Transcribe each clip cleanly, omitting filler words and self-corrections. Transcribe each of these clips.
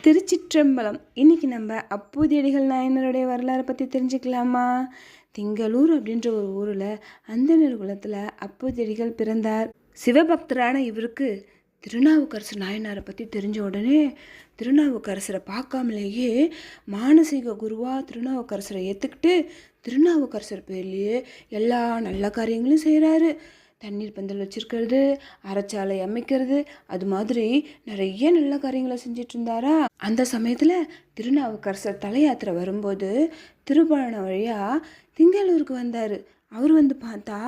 திருச்சிற்றம்பலம். இன்னைக்கு நம்ம அப்பூதியடிகள் நாயனருடைய வரலாறை பற்றி தெரிஞ்சுக்கலாமா? திங்களூர் அப்படின்ற ஒரு ஊரில் அந்தணர் குலத்தில் அப்பூதியடிகள் பிறந்தார். சிவபக்தரான இவருக்கு திருநாவுக்கரசர் நாயனாரை பற்றி தெரிஞ்ச உடனே திருநாவுக்கரசரை பார்க்காமலேயே மானசீக குருவாக திருநாவுக்கரசரை ஏற்றுக்கிட்டு திருநாவுக்கரசர் பேர்லேயே எல்லா நல்ல காரியங்களும் செய்கிறாரு. தண்ணீர் பந்தல் வச்சிருக்கிறது, அரைச்சாலை அமைக்கிறது, அது மாதிரி நிறைய நல்ல காரியங்களை செஞ்சிட்டு இருந்தாரா. அந்த சமயத்தில் திருநாவுக்கரசர் தல யாத்திரை வரும்போது திருப்பழனம் வழியாக திங்களூருக்கு வந்தார். அவர் வந்து பார்த்தா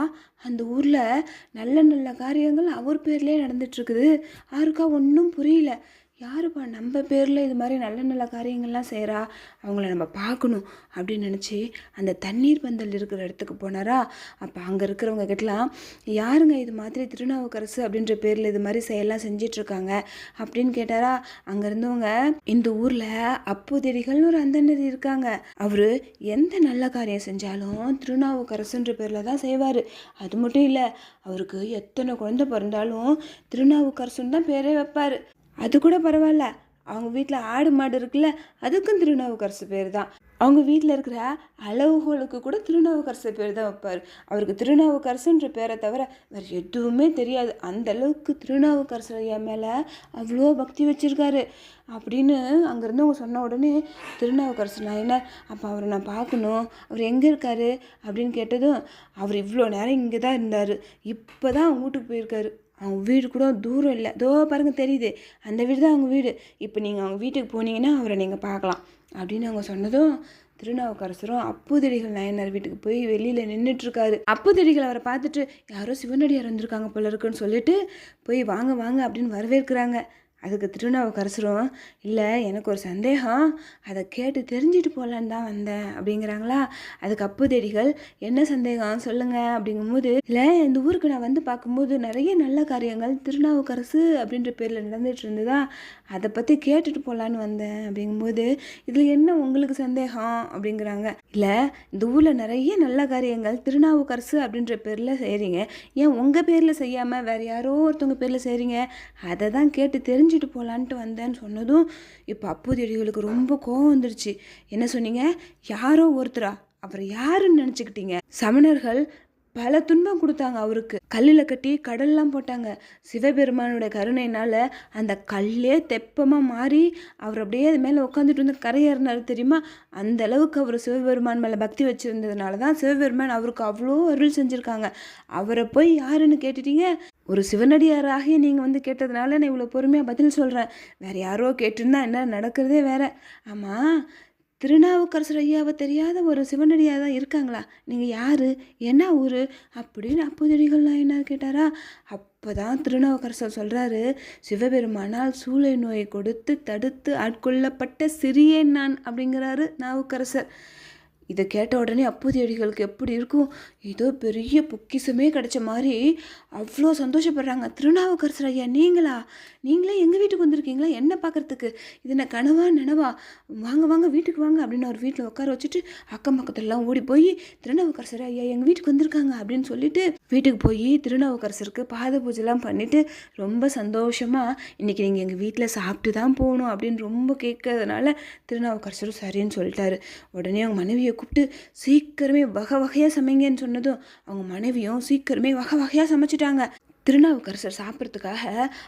அந்த ஊரில் நல்ல நல்ல காரியங்கள் அவர் பேர்லேயே நடந்துட்டுருக்குது. யாருக்கா ஒன்றும் புரியல. யாருப்பா நம்ம பேரில் இது மாதிரி நல்ல நல்ல காரியங்கள்லாம் செய்கிறா, அவங்கள நம்ம பார்க்கணும் அப்படின்னு நினச்சி அந்த தண்ணீர் பந்தல் இருக்கிற இடத்துக்கு போனாரா. அப்போ அங்கே இருக்கிறவங்க கிட்டலாம், யாருங்க இது மாதிரி திருநாவுக்கரசு அப்படின்ற பேரில் இது மாதிரி செயலாம் செஞ்சிட்ருக்காங்க அப்படின்னு கேட்டாரா. அங்கே இருந்தவங்க, இந்த ஊரில் அப்பூதியடிகள்னு ஒரு அந்தணர் இருக்காங்க, அவர் எந்த நல்ல காரியம் செஞ்சாலும் திருநாவுக்கரசுன்ற பேரில் தான் செய்வார். அது மட்டும் இல்லை, அவருக்கு எத்தனை குழந்தை பிறந்தாலும் திருநாவுக்கரசுன்னு தான் பேரே வைப்பார். அது கூட பரவாயில்ல, அவங்க வீட்டில் ஆடு மாடு இருக்குல்ல, அதுக்கும் திருநாவுக்கரசு பேர் தான். அவங்க வீட்டில் இருக்கிற அளவுகோலுக்கு கூட திருநாவுக்கரசு பேர் தான் வைப்பார். அவருக்கு திருநாவுக்கரசுன்ற பேரை தவிர வேறு எதுவுமே தெரியாது. அந்த அளவுக்கு திருநாவுக்கரசு ஐயா மேலே அவ்வளோ பக்தி வச்சுருக்காரு அப்படின்னு அங்கேருந்து அவங்க சொன்ன உடனே திருநாவுக்கரசு நாயனார், அப்போ அவரை நான் பார்க்கணும், அவர் எங்கே இருக்கார் அப்படின்னு கேட்டதும், அவர் இவ்வளோ நேரம் இங்கே தான் இருந்தார், இப்போ தான் அவங்க வீட்டுக்கு போயிருக்காரு. அவங்க வீடு கூட தூரம் இல்லை, தோ பாருங்க தெரியுது, அந்த வீடு தான் அவங்க வீடு. இப்போ நீங்கள் அவங்க வீட்டுக்கு போனீங்கன்னா அவரை நீங்கள் பார்க்கலாம் அப்படின்னு அவங்க சொன்னதும் திருநாவுக்கரசரும் அப்பூதியடிகள் நாயனார் வீட்டுக்கு போய் வெளியில் நின்றுட்டுருக்காரு. அப்பூதியடிகள் அவரை பார்த்துட்டு, யாரோ சிவனடியார் வந்திருக்காங்க போல இருக்குன்னு சொல்லிட்டு போய் வாங்க வாங்க அப்படின்னு வரவேற்கிறாங்க. அதுக்கு திருநாவுக்கரசரும், இல்லை எனக்கு ஒரு சந்தேகம், அதை கேட்டு தெரிஞ்சுட்டு போகலான்னு தான் வந்தேன் அப்படிங்கிறாங்களா. அதுக்கு அப்பூதியடிகள், என்ன சந்தேகம் சொல்லுங்கள் அப்படிங்கும்போது, இல்லை இந்த ஊருக்கு நான் வந்து பார்க்கும்போது நிறைய நல்ல காரியங்கள் திருநாவுக்கரசு அப்படின்ற பேரில் நடந்துகிட்டு இருந்ததா, அதை பற்றி கேட்டுட்டு போகலான்னு வந்தேன் அப்படிங்கும்போது, இதில் என்ன உங்களுக்கு சந்தேகம் அப்படிங்கிறாங்க. இல்லை இந்த ஊரில் நிறைய நல்ல காரியங்கள் திருநாவுக்கரசு அப்படின்ற பேரில் செய்கிறீங்க, ஏன் உங்கள் பேரில் செய்யாமல் வேறு யாரோ ஒருத்தவங்க பேரில் செய்கிறீங்க, அதை தான் கேட்டு தெரிஞ்சுட்டு போகலான்ட்டு வந்தேன்னு சொன்னதும் இப்போ அப்பூதியடிகளுக்கு ரொம்ப கோவம் வந்துடுச்சு. என்ன சொன்னீங்க, யாரோ ஒருத்தரா, அப்புறம் யாருன்னு நினச்சிக்கிட்டீங்க? சமணர்கள் பல துன்பம் கொடுத்தாங்க அவருக்கு, கல்லில் கட்டி கடல்லாம் போட்டாங்க. சிவபெருமானோட கருணையினால் அந்த கல்லே தெப்பமாக மாறி அவர் அப்படியே அது மேலே உட்காந்துட்டு வந்து கரையேறினார் தெரியுமா. அந்த அளவுக்கு அவர் சிவபெருமான் மேலே பக்தி வச்சுருந்ததுனால தான் சிவபெருமான் அவருக்கு அவ்வளோ அருள் செஞ்சுருக்காங்க. அவரை போய் யாருன்னு கேட்டுட்டீங்க, ஒரு சிவனடியாராகிய நீங்கள் வந்து கேட்டதுனால நான் இவ்வளோ பொறுமையாக பதில் சொல்கிறேன். வேறு யாரோ கேட்டிருந்தா என்ன நடக்கிறதே வேற. ஆமாம், திருநாவுக்கரசர் ஐயாவை தெரியாத ஒரு சிவனடியாக தான் இருக்காங்களா, நீங்கள் யார், என்ன ஊர் அப்படின்னு அப்பூதியடிகள் நாயனார் கேட்டாரா. அப்போ தான் திருநாவுக்கரசர் சொல்கிறாரு, சிவபெருமானால் சூளை நோயை கொடுத்து தடுத்து ஆட்கொள்ளப்பட்ட சிறியேன் நான் அப்படிங்கிறாரு நாவுக்கரசர். இதை கேட்ட உடனே அப்பூதியடிகளுக்கு எப்படி இருக்கும், ஏதோ பெரிய பொக்கிசமே கிடைச்ச மாதிரி அவ்வளோ சந்தோஷப்படுறாங்க. திருநாவுக்கரசர் ஐயா நீங்களே எங்கள் வீட்டுக்கு வந்திருக்கீங்களா, என்ன பார்க்குறதுக்கு, இது என்ன கனவா நினவா, வாங்க வாங்க வீட்டுக்கு வாங்க அப்படின்னு அவர் வீட்டில் உட்கார வச்சுட்டு அக்கம் பக்கத்துலலாம் ஓடி போய் திருநாவுக்கரசர் ஐயா எங்கள் வீட்டுக்கு வந்திருக்காங்க அப்படின்னு சொல்லிட்டு வீட்டுக்கு போய் திருநாவுக்கரசருக்கு பாத பூஜைலாம் பண்ணிவிட்டு ரொம்ப சந்தோஷமாக, இன்றைக்கி நீங்கள் எங்கள் வீட்டில் சாப்பிட்டு தான் போகணும் அப்படின்னு ரொம்ப கேட்கறதுனால திருநாவுக்கரசரும் சரின்னு சொல்லிட்டாரு. உடனே அவங்க மனைவியை கூப்பிட்டு சீக்கிரமே வகை வகையாக சமைங்கன்னு சொன்னதும் அவங்க மனைவியும் சீக்கிரமே வகை வகையாக சமைச்சிட்டாங்க. திருநாவுக்கரசர் சாப்பிட்றதுக்காக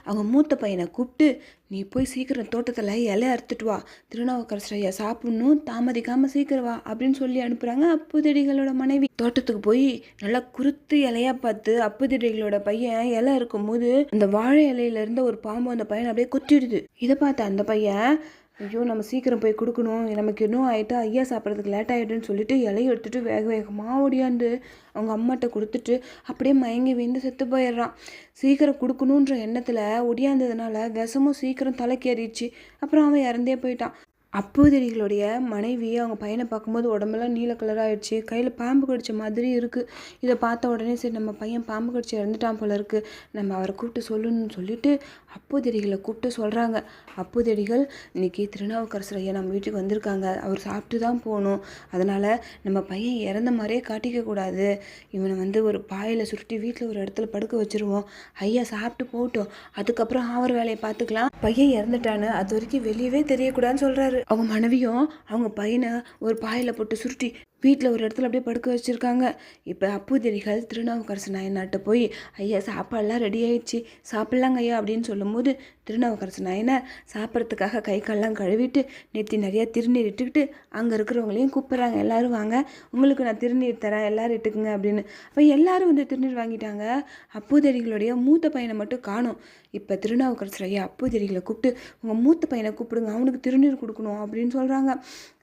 அவங்க மூத்த பையனை கூப்பிட்டு, நீ போய் சீக்கிரம் தோட்டத்தில் இலை அறுத்துட்டு வா, திருநாவுக்கரசர் ஐயா சாப்பிட்ணும், தாமதிக்காமல் சீக்கிரம் வா அப்படின்னு சொல்லி அனுப்புகிறாங்க அப்பூதியடிகளோட மனைவி. தோட்டத்துக்கு போய் நல்லா குருத்து இலையாக பார்த்து அப்பூதியடிகளோட பையன் இலை இருக்கும்போது அந்த வாழை இலையில இருந்த ஒரு பாம்பு அந்த பையனை அப்படியே கொத்திடுது. இதை பார்த்த அந்த பையன், ஐயோ நம்ம சீக்கிரம் போய் கொடுக்கணும், நமக்கு இன்னும் ஆகிட்டா ஐயா சாப்பிட்றதுக்கு லேட் ஆகிடுன்னு சொல்லிட்டு இலையை எடுத்துகிட்டு வேக வேகமாக ஓடியாந்து அவங்க அம்மாட்ட கொடுத்துட்டு அப்படியே மயங்கி வீந்து செத்து போயிடுறான். சீக்கிரம் கொடுக்கணுன்ற எண்ணத்தில் ஒடியாந்ததுனால விஷமும் சீக்கிரம் தலைக்கேறிடுச்சு. அப்புறம் அவன் இறந்தே போயிட்டான். அப்பூதியடிகளுடைய மனைவி அவங்க பையனை பார்க்கும்போது உடம்பெல்லாம் நீல கலராகிடுச்சு, கையில் பாம்பு கடிச்ச மாதிரி இருக்குது. இதை பார்த்த உடனே சரி நம்ம பையன் பாம்பு கடிச்சு இறந்துட்டான் போல இருக்குது, நம்ம அவரை கூப்பிட்டு சொல்லணும்னு சொல்லிட்டு அப்பூதியடிகளை கூப்பிட்டு சொல்கிறாங்க, அப்பூதியடிகள் இன்னைக்கு திருநாவுக்கரசர் ஐயா நம்ம வீட்டுக்கு வந்திருக்காங்க, அவர் சாப்பிட்டு தான் போகணும், அதனால் நம்ம பையன் இறந்த மாதிரியே காட்டிக்கக்கூடாது, இவனை ஒரு பாயில் சுருட்டி வீட்டில் ஒரு இடத்துல படுக்க வச்சுருவோம், ஐயா சாப்பிட்டு போகட்டும், அதுக்கப்புறம் ஆவர வேலையை பார்த்துக்கலாம், பையன் இறந்துட்டான்னு அது வரைக்கும் வெளியவே தெரியக்கூடாதுன்னு சொல்கிறாரு. அவங்க மனைவியும் அவங்க பையனை ஒரு பாயில் போட்டு சுருட்டி வீட்டில் ஒரு இடத்துல அப்படியே படுக்க வச்சுருக்காங்க. இப்போ அப்பூதியடிகள் திருநாவுக்கரசர் நாயனார்கிட்ட போய், ஐயா சாப்பாடெல்லாம் ரெடி ஆயிடுச்சு, சாப்பிட்லாங்க ஐயா அப்படின்னு சொல்லும்போது திருநாவுக்கரசர் நாயனார் சாப்பிட்றதுக்காக கை கால்லாம் கழுவிட்டு நெத்தி நிறையா திருநீர் இட்டுக்கிட்டு அங்கே இருக்கிறவங்களையும் கூப்பிட்றாங்க, எல்லோரும் வாங்க, உங்களுக்கு நான் திருநீர் தரேன், எல்லோரும் இட்டுக்குங்க அப்படின்னு. அப்போ எல்லோரும் திருநீர் வாங்கிட்டாங்க. அப்பூதியடிகளுடைய மூத்த பையனை மட்டும் காணும். இப்போ திருநாவுக்கரசர் ஐயா அப்பூதியடிகளை கூப்பிட்டு, உங்கள் மூத்த பையனை கூப்பிடுங்க, அவனுக்கு திருநீர் கொடுக்கணும் அப்படின்னு சொல்கிறாங்க.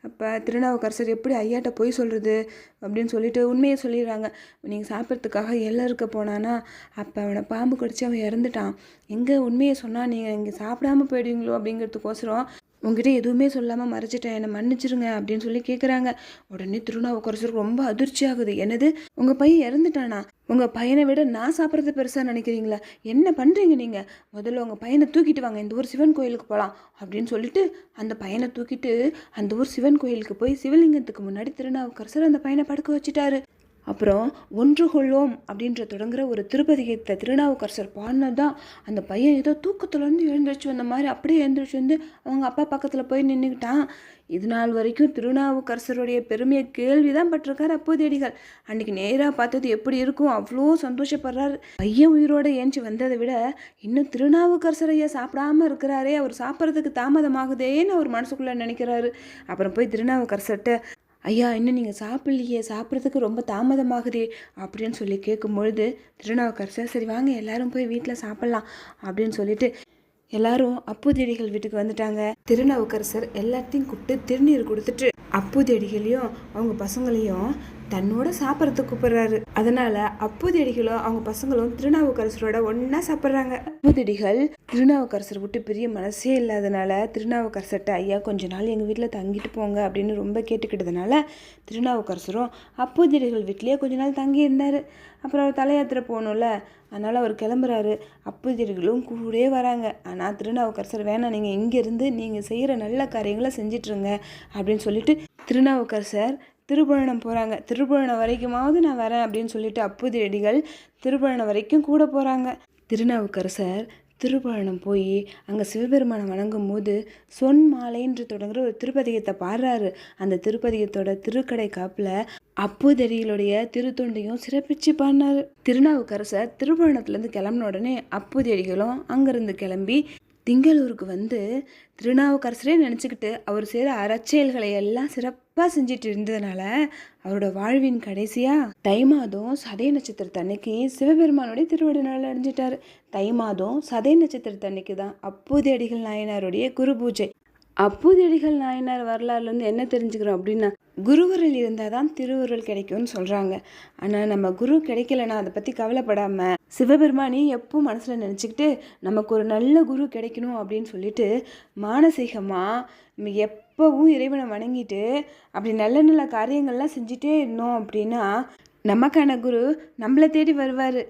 அப்போ திருநாவுக்கரசர் எப்படி ஐயாட்ட போய் சொல்கிறது அப்படின்னு சொல்லிட்டு உண்மையை சொல்லிடுறாங்க. நீங்கள் சாப்பிட்றதுக்காக எல்லாம் இருக்க போனானா, அப்போ அவனை பாம்பு கடிச்சு அவன் இறந்துட்டான், எங்கே உண்மையை சொன்னால் நீங்கள் இங்கே சாப்பிடாம போயிடுவீங்களோ அப்படிங்கிறதுக்கோசரம் உங்ககிட்ட எதுவுமே சொல்லாமல் மறைச்சிட்டேன், என்னை மன்னிச்சிருங்க அப்படின்னு சொல்லி கேட்குறாங்க. உடனே திருநாவுக்கரசருக்கு ரொம்ப அதிர்ச்சி ஆகுது. என்னது, உங்கள் பையன் இறந்துட்டானா? உங்கள் பையனை விட நான் சாப்பிட்றது பெருசாக நினைக்கிறீங்களா? என்ன பண்ணுறீங்க நீங்கள்? முதல்ல உங்கள் பையனை தூக்கிட்டு வாங்க, இந்த ஊர் சிவன் கோயிலுக்கு போகலாம் அப்படின்னு சொல்லிட்டு அந்த பையனை தூக்கிட்டு அந்த ஊர் சிவன் கோயிலுக்கு போய் சிவலிங்கத்துக்கு முன்னாடி திருநாவுக்கரசர் அந்த பையனை படுக்க வச்சுட்டாரு. அப்புறம் ஒன்று கொள்ளோம் அப்படின்ற தொடங்குற ஒரு திருப்பதிகத்தை திருநாவுக்கரசர் பாடினதான் அந்த பையன் ஏதோ தூக்கத்துலேருந்து எழுந்திரிச்சு வந்த மாதிரி அப்படியே எழுந்திரிச்சு வந்து அவங்க அப்பா பக்கத்தில் போய் நின்றுக்கிட்டான். இது நாள் வரைக்கும் திருநாவுக்கரசருடைய பெருமையை கேள்வி தான் பட்டிருக்காரு அப்பூதியடிகள். அன்றைக்கி நேராக பார்த்தது எப்படி இருக்கும், அவ்வளோ சந்தோஷப்படுறாரு. பையன் உயிரோடு ஏஞ்சி வந்ததை விட இன்னும் திருநாவுக்கரசர் ஐயா சாப்பிடாம இருக்கிறாரே, அவர் சாப்பிட்றதுக்கு தாமதமாகுதேன்னு அவர் மனசுக்குள்ளே நினைக்கிறாரு. அப்புறம் போய் திருநாவுக்கரசர்கிட்ட, ஐயா இன்னும் நீங்கள் சாப்பிட்லையே, சாப்பிட்றதுக்கு ரொம்ப தாமதமாகுதே அப்படின்னு சொல்லி கேட்கும்பொழுது திருநாவுக்கரசர், சரி வாங்க எல்லாரும் போய் வீட்டில் சாப்பிட்லாம் அப்படின்னு சொல்லிட்டு எல்லாரும் அப்பூதியடிகள் வீட்டுக்கு வந்துட்டாங்க. திருநாவுக்கரசர் எல்லாத்தையும் கூப்பிட்டு திருநீர் கொடுத்துட்டு அப்பூதியடிகளையும் அவங்க பசங்களையும் தன்னோட சாப்பிட்றதுக்கு கூப்பிடுறாரு. அதனால அப்பூதியடிகளும் அவங்க பசங்களும் திருநாவுக்கரசரோட ஒன்னா சாப்பிட்றாங்க. அப்பூதியடிகள் திருநாவுக்கரசர் விட்டு பெரிய மனசே இல்லாதனால திருநாவுக்கரசர்கிட்ட, ஐயா கொஞ்ச நாள் எங்கள் வீட்டில் தங்கிட்டு போங்க அப்படின்னு ரொம்ப கேட்டுக்கிட்டதுனால திருநாவுக்கரசரும் அப்பூதியடிகள் வீட்லேயே கொஞ்ச நாள் தங்கி இருந்தார். அப்புறம் அவர் தலையாத்திரை போகணும்ல, அதனால் அவர் கிளம்புறாரு. அப்பூதியடிகளும் கூடவே வராங்க. ஆனால் திருநாவுக்கரசர், வேணாம், நீங்கள் இங்கேருந்து நீங்கள் செய்கிற நல்ல காரியங்களை செஞ்சிட்ருங்க அப்படின்னு சொல்லிட்டு திருநாவுக்கரசர் திருப்புவனம் போகிறாங்க. திருப்புவனம் வரைக்குமாவது நான் வரேன் அப்படின்னு சொல்லிட்டு அப்பூதியடிகள் திருப்புவனம் வரைக்கும் கூட போகிறாங்க. திருநாவுக்கரசர் திருப்புவனம் போய் அங்கே சிவபெருமானை வணங்கும் போது சொன் மாலைன்று தொடங்குற ஒரு திருப்பதிகத்தை பாடுறாரு. அந்த திருப்பதிகத்தோட திருக்கடை காப்பில் அப்பூதியடிகளுடைய திருத்தொண்டையும் சிறப்பிச்சு பாடினார். திருநாவுக்கரசர் திருப்புவனத்துலேருந்து கிளம்பின உடனே அப்பூதியடிகளும் அங்கேருந்து கிளம்பி திங்களூருக்கு வந்து திருநாவுக்கரசரே நினச்சிக்கிட்டு அவர் செய்கிற அறச்செயல்களை எல்லாம் சிறப்பாக செஞ்சுட்டு இருந்ததுனால அவரோட வாழ்வின் கடைசியாக தை மாதம் சதய நட்சத்திரத்தன்னைக்கு சிவபெருமானுடைய திருவடி நாள் அடைஞ்சிட்டார். தை மாதம் சதய நட்சத்திரத்தன்னைக்கு தான் அப்பூதியடிகள் நாயனாருடைய குரு பூஜை. அப்பூதியடிகள் நாயனார் வரலாறுலேருந்து என்ன தெரிஞ்சுக்கிறோம் அப்படின்னா, குருவருள் இருந்தால் தான் திருவுருள் கிடைக்கும்னு சொல்கிறாங்க. ஆனால் நம்ம குரு கிடைக்கலன்னா அதை பற்றி கவலைப்படாமல் சிவபெருமானே எப்போ மனசில் நினச்சிக்கிட்டு நமக்கு ஒரு நல்ல குரு கிடைக்கணும் அப்படின்னு சொல்லிட்டு மானசீகமாக நம்ம எப்போவும் இறைவனை வணங்கிட்டு அப்படி நல்ல நல்ல காரியங்கள்லாம் செஞ்சுட்டே இருந்தோம் அப்படின்னா நமக்கான குரு நம்மளை தேடி வருவார்.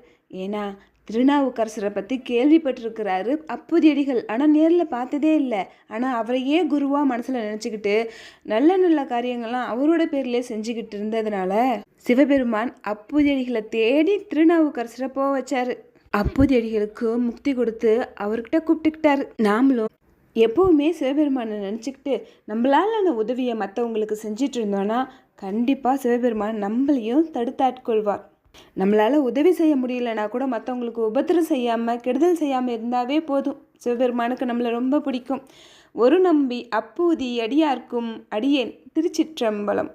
ஏன்னா திருநாவுக்கரசரை பற்றி கேள்விப்பட்டிருக்கிறாரு அப்பூதியடிகள், ஆனால் நேரில் பார்த்ததே இல்லை. ஆனால் அவரையே குருவாக மனசில் நினச்சிக்கிட்டு நல்ல நல்ல காரியங்கள்லாம் அவரோட பேர்லேயே செஞ்சுக்கிட்டு இருந்ததுனால சிவபெருமான் அப்பூதியடிகளை தேடி திருநாவுக்கரசரை போக வச்சாரு. அப்பூதியடிகளுக்கு முக்தி கொடுத்து அவர்கிட்ட கூப்பிட்டுக்கிட்டாரு. நாமளும் எப்போவுமே சிவபெருமானை நினச்சிக்கிட்டு நம்மளாலான உதவியை மற்றவங்களுக்கு செஞ்சிட்டு இருந்தோன்னா கண்டிப்பாக சிவபெருமான் நம்மளையும் தடுத்தாட்கொள்வார். நம்மளால் உதவி செய்ய முடியலன்னா கூட மற்றவங்களுக்கு உபத்திரம் செய்யாமல் கெடுதல் செய்யாமல் இருந்தாவே போதும். சிவபெருமானுக்கு நம்மளை ரொம்ப பிடிக்கும். ஒரு நம்பி அப்பூதி அடியார்க்கும் அடியேன். திருச்சிற்றம்பலம்.